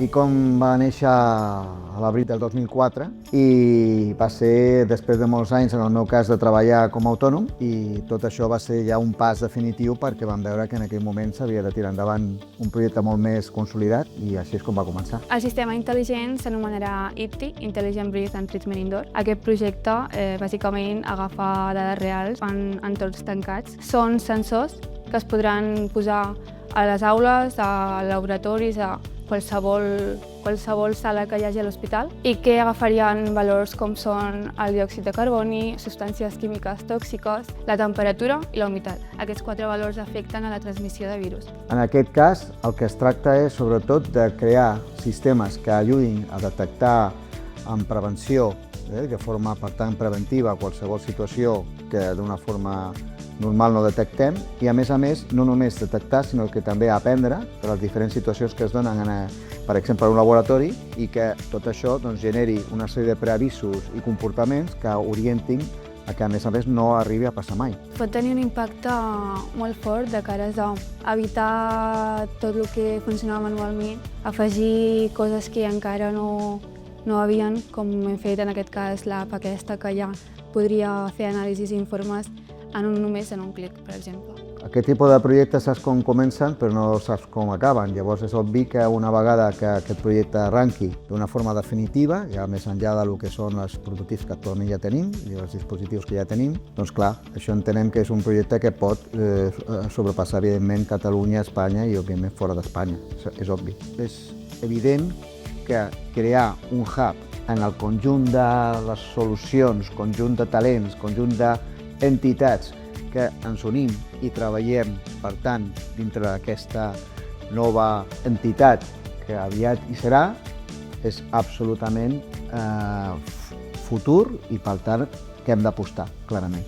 Icom va néixer a l'abril del 2004 i va ser després de molts anys, en el meu cas, de treballar com a autònom, i tot això va ser ja un pas definitiu perquè vam veure que en aquell moment s'havia de tirar endavant un projecte molt més consolidat, i així és com va començar. El sistema intel·ligent s'anomenarà IPTI, Intelligent Breath and Treatment Indoor. Aquest projecte bàsicament agafa dades reals en entorns tancats. Són sensors que es podran posar a les aules, a laboratoris, a qualsevol sala que hi hagi a l'hospital, i que agafarien valors com són el diòxid de carboni, substàncies químiques tòxiques, la temperatura i la humitat. Aquests 4 valors afecten a la transmissió de virus. En aquest cas, el que es tracta és sobretot de crear sistemes que ajudin a detectar amb prevenció, de forma, per tant, preventiva, qualsevol situació que d'una forma normal no detectem, i a més, no només detectar, sinó que també aprendre de les diferents situacions que es donen, per exemple, en un laboratori, i que tot això generi una sèrie de preavisos i comportaments que orientin a que, a més, no arribi a passar mai. Pot tenir un impacte molt fort de cara a evitar tot el que funcionava manualment, afegir coses que encara no havien, com hem fet en aquest cas l'app aquesta, que ja podria fer anàlisis i informes només en un clic, per exemple. Aquest tipus de projectes saps com comencen, però no saps com acaben. Llavors és obvi que una vegada que aquest projecte arranqui d'una forma definitiva, ja més enllà del que són els prototips que actualment ja tenim i els dispositius que ja tenim, doncs clar, això entenem que és un projecte que pot sobrepassar, evidentment, Catalunya, Espanya i, òbviament, fora d'Espanya. És obvi. És evident que crear un hub en el conjunt de les solucions, conjunt de talents, conjunt d'entitats que ens unim i treballem, per tant, dintre d'aquesta nova entitat que aviat hi serà, és absolutament futur, i per tant que hem d'apostar, clarament.